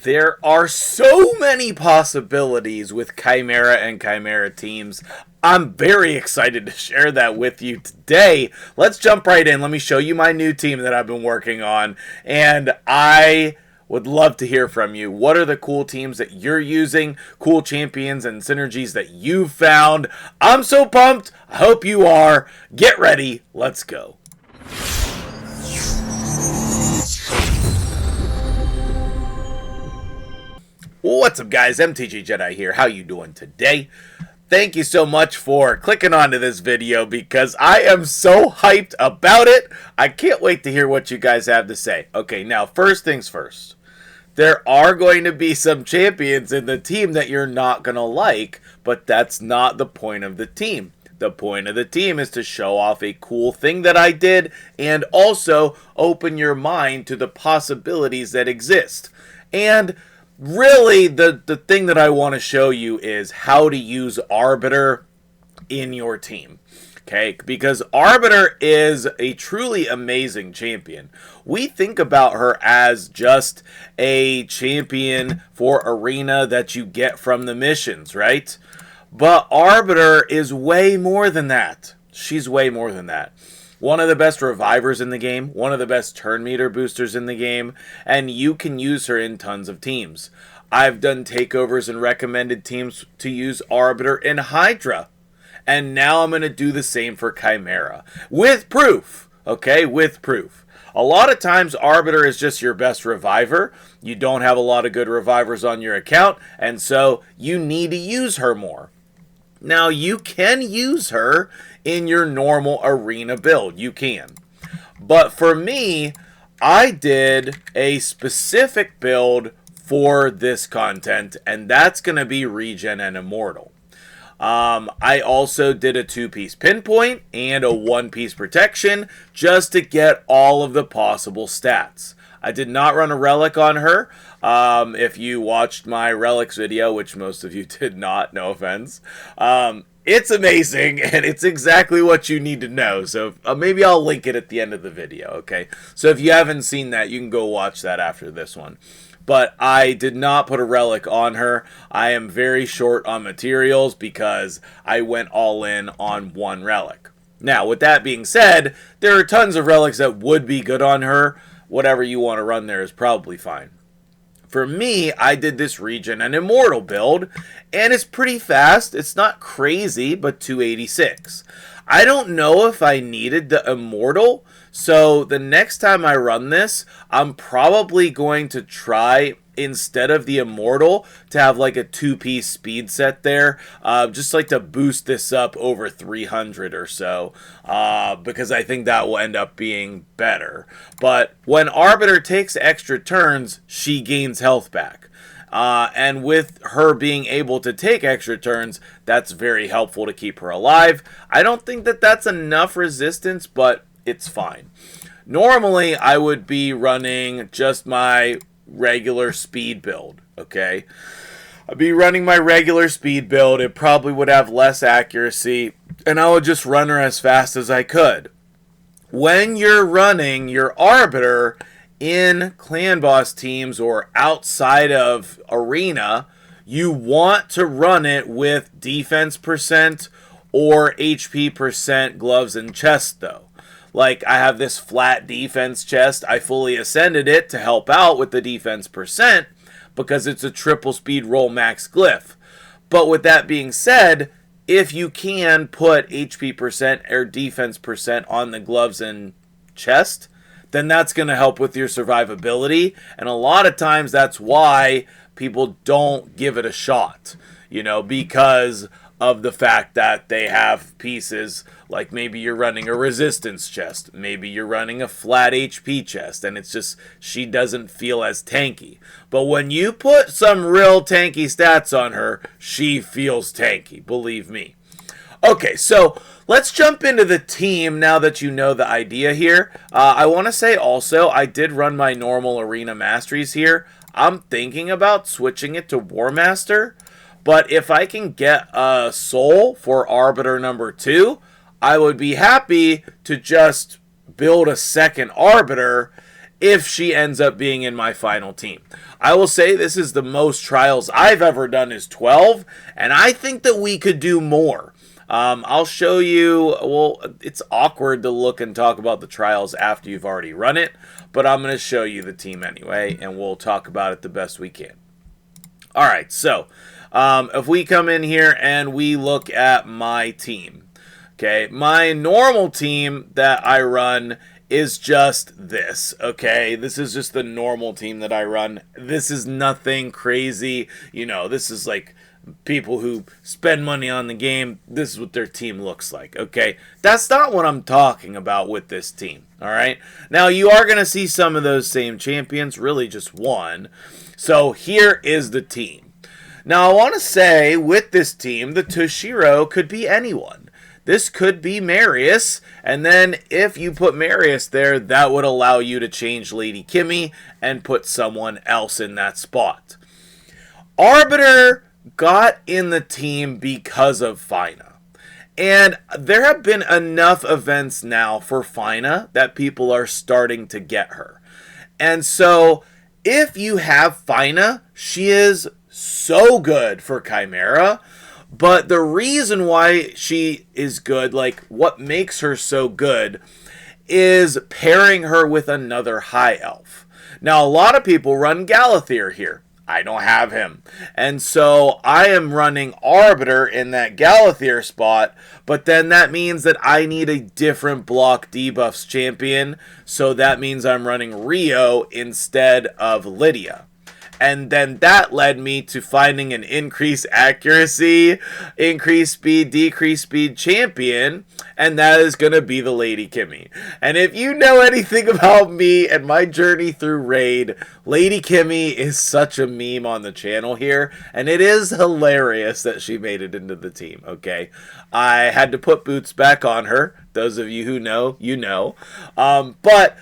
There are so many possibilities with Chimera and Chimera teams. I'm very excited to share that with you today. Let's jump right in. Let me show you my new team that I've been working on. And I would love to hear from you. What are the cool teams that you're using? Cool champions and synergies that you've found? I'm so pumped. I hope you are. Get ready. Let's go. What's up, guys? MtgJedi here. How you doing today? Thank you so much for clicking onto this video because I am so hyped about it. I can't wait to hear what you guys have to say. Okay, now first things first. There are going to be some champions in the team that you're not going to like, but that's not the point of the team. The point of the team is to show off a cool thing that I did and also open your mind to the possibilities that exist. And really, the thing that I want to show you is how to use Arbiter in your team. Okay, because Arbiter is a truly amazing champion. We think about her as just a champion for arena that you get from the missions, right? But Arbiter is way more than that. She's way more than that. One of the best revivers in the game, one of the best turn meter boosters in the game, and you can use her in tons of teams. I've done takeovers and recommended teams to use Arbiter in Hydra. And now I'm going to do the same for Chimera. With proof, okay? With proof. A lot of times Arbiter is just your best reviver. You don't have a lot of good revivers on your account, and so you need to use her more. Now, you can use her in your normal arena build. You can. But for me, I did a specific build for this content, and that's going to be Regen and Immortal. I also did a 2-piece pinpoint and a 1-piece protection just to get all of the possible stats. I did not run a relic on her. If you watched my relics video, which most of you did not, no offense, it's amazing and it's exactly what you need to know. So maybe I'll link it at the end of the video, okay? So if you haven't seen that, you can go watch that after this one. But I did not put a relic on her. I am very short on materials because I went all in on one relic. Now, with that being said, there are tons of relics that would be good on her. Whatever you want to run there is probably fine. For me, I did this Regen and Immortal build, and it's pretty fast. It's not crazy, but 286. I don't know if I needed the Immortal, so the next time I run this, I'm probably going to try, instead of the Immortal, to have like a 2-piece speed set there, just like to boost this up over 300 or so, because I think that will end up being better. But when Arbiter takes extra turns, she gains health back. And with her being able to take extra turns, that's very helpful to keep her alive. I don't think that that's enough resistance, but it's fine. Normally, I would be running just my regular speed build, okay? I'd be running my regular speed build. It probably would have less accuracy, and I would just run her as fast as I could. When you're running your Arbiter in clan boss teams or outside of arena, you want to run it with defense percent or HP percent gloves and chest though. Like, I have this flat defense chest. I fully ascended it to help out with the defense percent because it's a triple speed roll max glyph. But with that being said, if you can put HP percent or defense percent on the gloves and chest, then that's going to help with your survivability. And a lot of times that's why people don't give it a shot, you know, because of the fact that they have pieces like maybe you're running a resistance chest, maybe you're running a flat HP chest, and it's just she doesn't feel as tanky. But when you put some real tanky stats on her, she feels tanky, believe me. Okay, so let's jump into the team now that you know the idea here. I want to say also, I did run my normal Arena Masteries here. I'm thinking about switching it to War Master, but if I can get a soul for Arbiter number 2, I would be happy to just build a second Arbiter if she ends up being in my final team. I will say this is the most trials I've ever done is 12, and I think that we could do more. I'll show you, well, it's awkward to look and talk about the trials after you've already run it, but I'm going to show you the team anyway, and we'll talk about it the best we can. Alright, so, if we come in here and we look at my team, okay, my normal team that I run is just this, okay? This is just the normal team that I run. This is nothing crazy, you know, this is like people who spend money on the game. This is what their team looks like, okay? That's not what I'm talking about with this team, all right? Now, you are going to see some of those same champions, really just one. So here is the team. Now, I want to say with this team, the Toshiro could be anyone. This could be Marius, and then if you put Marius there, that would allow you to change Lady Kimmy and put someone else in that spot. Arbiter got in the team because of Fina. And there have been enough events now for Fina that people are starting to get her. And so, if you have Fina, she is so good for Chimera. But the reason why she is good, like what makes her so good, is pairing her with another high elf. Now, a lot of people run Galathier here. I don't have him. And so I am running Arbiter in that Galathier spot, but then that means that I need a different block debuffs champion, so that means I'm running Rio instead of Lydia. And then that led me to finding an increased accuracy, increased speed, decreased speed champion, and that is going to be the Lady Kimmy. And if you know anything about me and my journey through Raid, Lady Kimmy is such a meme on the channel here, and it is hilarious that she made it into the team, okay? I had to put boots back on her. Those of you who know, you know. But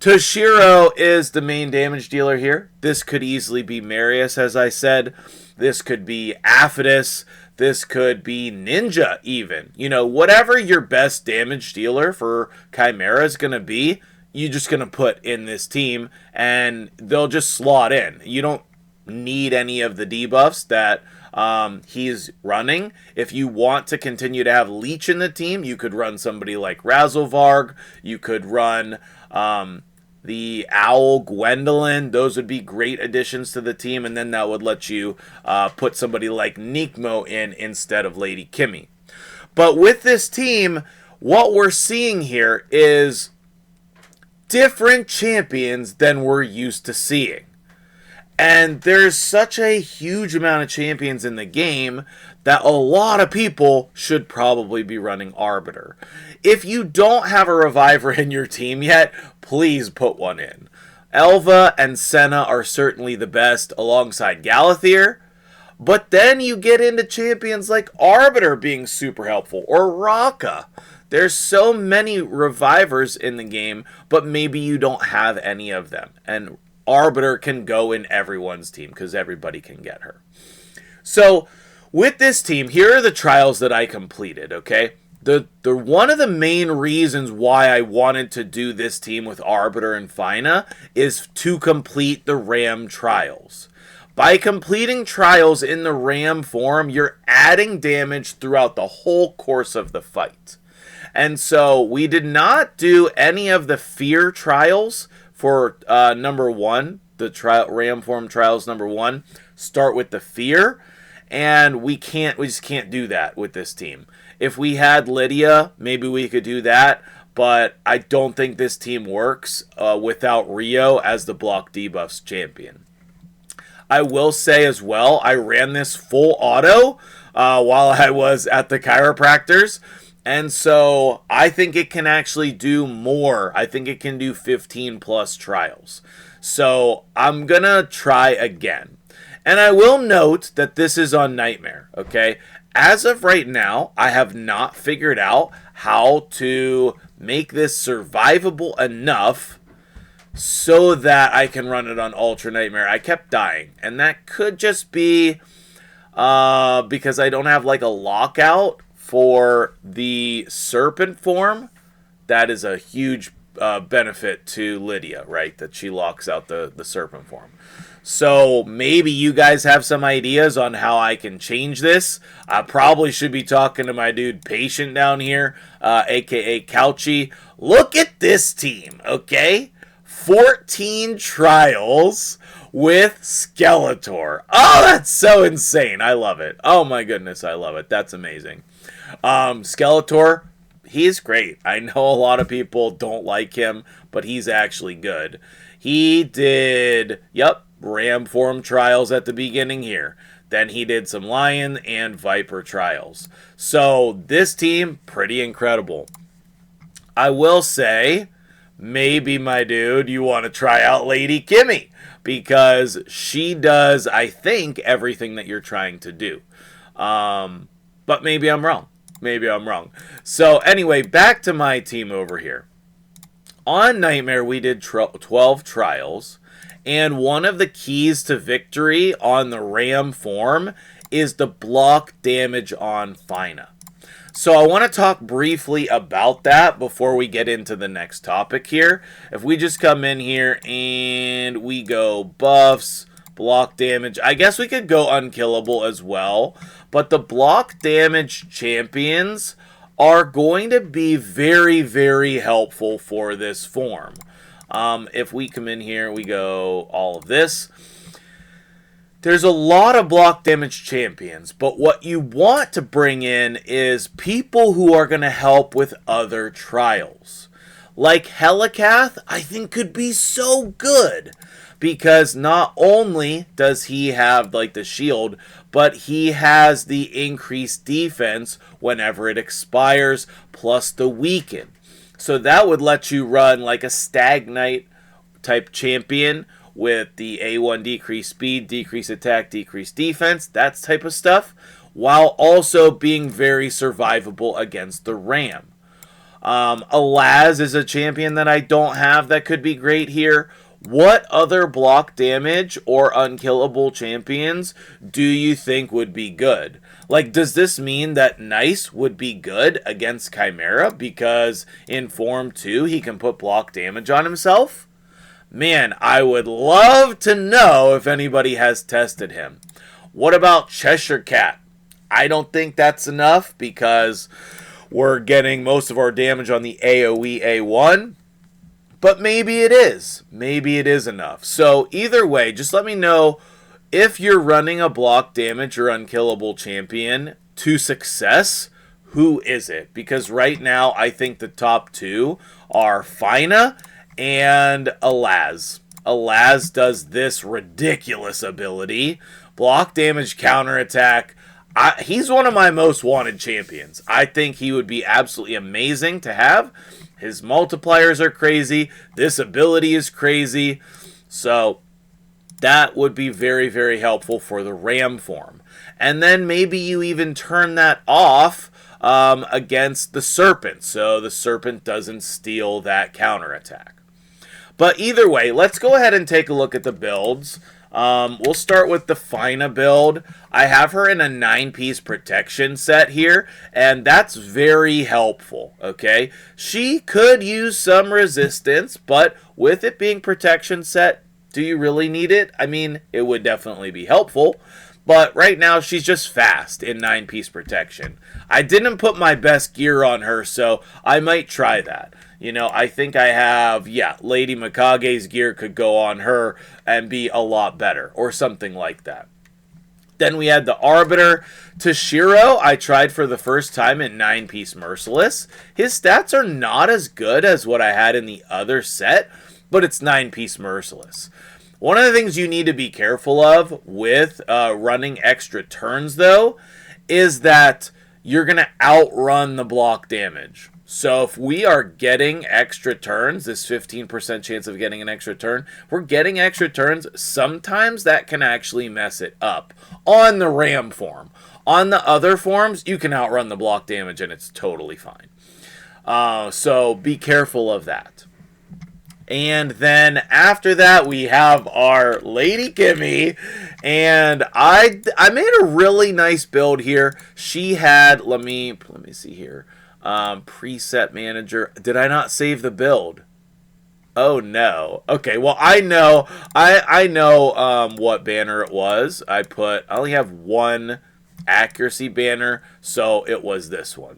Toshiro is the main damage dealer here. This could easily be Marius, as I said. This could be Aphodus. This could be Ninja, even. You know, whatever your best damage dealer for Chimera is going to be, you're just going to put in this team, and they'll just slot in. You don't need any of the debuffs that he's running. If you want to continue to have Leech in the team, you could run somebody like Razzlevarg. You could run the Owl Gwendolyn. Those would be great additions to the team, and then that would let you put somebody like Nikmo in instead of Lady Kimmy. But with this team, what we're seeing here is different champions than we're used to seeing. And there's such a huge amount of champions in the game that a lot of people should probably be running Arbiter. If you don't have a Reviver in your team yet, please put one in. Elva and Senna are certainly the best alongside Galathier, but then you get into champions like Arbiter being super helpful, or Raka. There's so many Revivers in the game, but maybe you don't have any of them, and Arbiter can go in everyone's team because everybody can get her. So with this team, here are the trials that I completed, okay? The one of the main reasons why I wanted to do this team with Arbiter and Fina is to complete the Ram trials. By completing trials in the Ram form, you're adding damage throughout the whole course of the fight. And so we did not do any of the Fear trials for number 1, the Ram form trials number 1. Start with the Fear. And we just can't do that with this team. If we had Lydia, maybe we could do that, but I don't think this team works without Rio as the block debuffs champion. I will say as well, I ran this full auto while I was at the chiropractors, and so I think it can actually do more. I think it can do 15 plus trials. So I'm gonna try again. And I will note that this is on Nightmare, okay? As of right now, I have not figured out how to make this survivable enough so that I can run it on Ultra Nightmare. I kept dying, and that could just be because I don't have like a lockout for the Serpent form. That is a huge benefit to Lydia, right? That she locks out the serpent form. So maybe you guys have some ideas on how I can change this. I probably should be talking to my dude Patient down here, aka Couchy. Look at this team, okay? 14 trials with Skeletor. Oh, that's so insane. I love it. Oh my goodness, I love it. That's amazing. Skeletor, he's great. I know a lot of people don't like him, but he's actually good. He did, Ram form trials at the beginning here. Then he did some Lion and Viper trials. So this team, pretty incredible. I will say, maybe, my dude, you want to try out Lady Kimmy, because she does, I think, everything that you're trying to do. But maybe I'm wrong. Maybe I'm wrong. So anyway, back to my team over here. On Nightmare, we did 12 trials. And one of the keys to victory on the Ram form is the block damage on Fina. So I want to talk briefly about that before we get into the next topic here. If we just come in here and we go buffs, block damage. I guess we could go unkillable as well. But the block damage champions are going to be very, very helpful for this form. If we come in here, we go all of this. There's a lot of block damage champions, but what you want to bring in is people who are going to help with other trials. Like Helicath, I think could be so good, because not only does he have like the shield, but he has the increased defense whenever it expires, plus the weaken. So that would let you run like a Stagnite type champion with the A1 decreased speed, decreased attack, decreased defense, that type of stuff, while also being very survivable against the Ram. Alaz is a champion that I don't have that could be great here. What other block damage or unkillable champions do you think would be good? Like, does this mean that Nice would be good against Chimera because in Form 2 he can put block damage on himself? Man, I would love to know if anybody has tested him. What about Cheshire Cat? I don't think that's enough because we're getting most of our damage on the AoE A1. But maybe it is. Maybe it is enough. So either way, just let me know if you're running a block damage or unkillable champion to success, who is it? Because right now, I think the top two are Fina and Alaz. Alaz does this ridiculous ability. Block damage, counterattack. He's one of my most wanted champions. I think he would be absolutely amazing to have. His multipliers are crazy. This ability is crazy. So that would be very, very helpful for the Ram form. And then maybe you even turn that off against the Serpent, so the Serpent doesn't steal that counterattack. But either way, let's go ahead and take a look at the builds. We'll start with the Fina build. I have her in a 9-piece protection set here, and that's very helpful, okay? She could use some resistance, but with it being protection set, do you really need it? I mean, it would definitely be helpful, but right now she's just fast in 9-piece protection. I didn't put my best gear on her, so I might try that. You know, I think I have, Lady Mikage's gear could go on her and be a lot better, or something like that. Then we had the Arbiter. Toshiro, I tried for the first time in 9-piece Merciless. His stats are not as good as what I had in the other set, but it's 9-piece Merciless. One of the things you need to be careful of with running extra turns, though, is that you're going to outrun the block damage. So if we are getting extra turns, this 15% chance of getting an extra turn, we're getting extra turns, sometimes that can actually mess it up on the Ram form. On the other forms, you can outrun the block damage and it's totally fine. So be careful of that. And then after that, we have our Lady Kimmy. And I made a really nice build here. She had, let me see here. Preset manager. Did I not save the build? Oh no. Okay, well I know what banner it was. I only have one accuracy banner, so it was this one.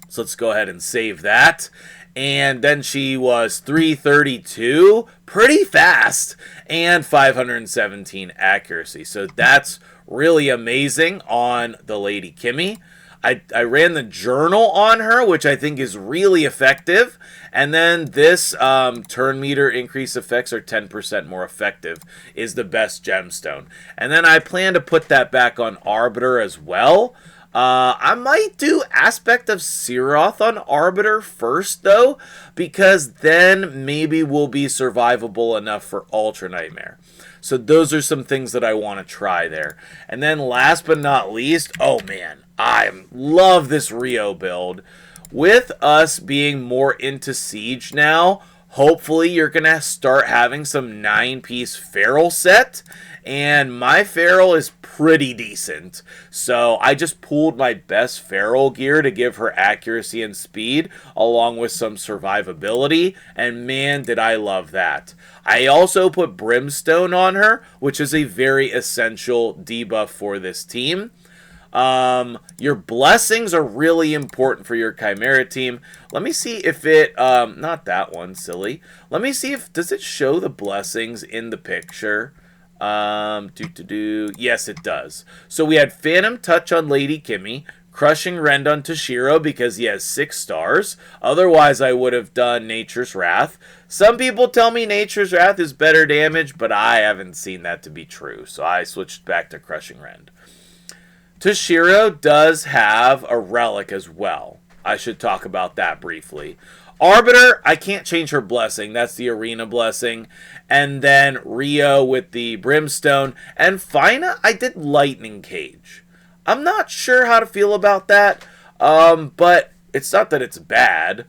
So let's go ahead and save that. And then she was 332, pretty fast, and 517 accuracy. So that's really amazing on the Lady Kimmy. I ran the journal on her, which I think is really effective. And then this turn meter increase effects are 10% more effective is the best gemstone. And then I plan to put that back on Arbiter as well. I might do Aspect of Seroth on Arbiter first, though, because then maybe we'll be survivable enough for Ultra Nightmare. So those are some things that I want to try there. And then last but not least, oh man, I love this Rio build. With us being more into Siege now, hopefully you're going to start having some 9-piece Feral set. And my Feral is pretty decent. So I just pulled my best Feral gear to give her accuracy and speed, along with some survivability. And man, did I love that. I also put Brimstone on her, which is a very essential debuff for this team. Your blessings are really important for your Chimera team. Let me see if it, not that one, silly. Let me see if, does it show the blessings in the picture? Yes, it does. So we had Phantom Touch on Lady Kimmy, Crushing Rend on Toshiro because he has 6 stars. Otherwise, I would have done Nature's Wrath. Some people tell me Nature's Wrath is better damage, but I haven't seen that to be true. So I switched back to Crushing Rend. Toshiro does have a relic as well. I should talk about that briefly. Arbiter, I can't change her blessing. That's the arena blessing. And then Rio with the Brimstone. And Fina, I did Lightning Cage. I'm not sure how to feel about that. But it's not that it's bad.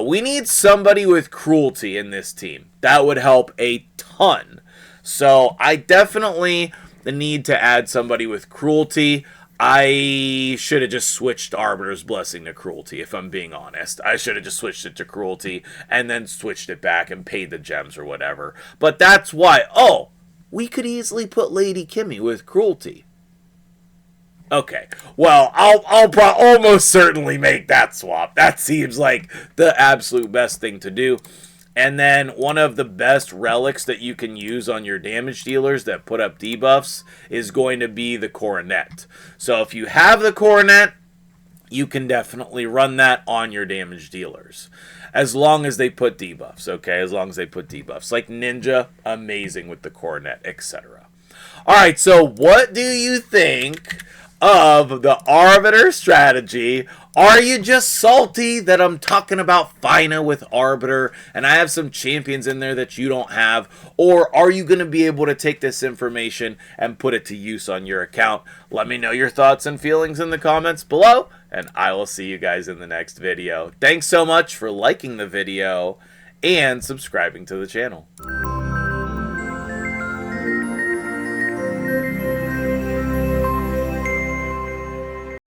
We need somebody with cruelty in this team. That would help a ton. So I definitely need to add somebody with cruelty. I should have just switched Arbiter's Blessing to Cruelty, if I'm being honest. I should have just switched it to Cruelty and then switched it back and paid the gems or whatever. But that's why, oh, we could easily put Lady Kimmy with Cruelty. Okay, well, I'll almost certainly make that swap. That seems like the absolute best thing to do. And then one of the best relics that you can use on your damage dealers that put up debuffs is going to be the Coronet. So if you have the Coronet, you can definitely run that on your damage dealers. As long as they put debuffs, okay? As long as they put debuffs. Like Ninja, amazing with the Coronet, etc. Alright, so what do you think of the Arbiter strategy? Are you just salty that I'm talking about Fina with Arbiter and I have some champions in there that you don't have? Or are you going to be able to take this information and put it to use on your account? Let me know your thoughts and feelings in the comments below, and I will see you guys in the next video. Thanks so much for liking the video and subscribing to the channel.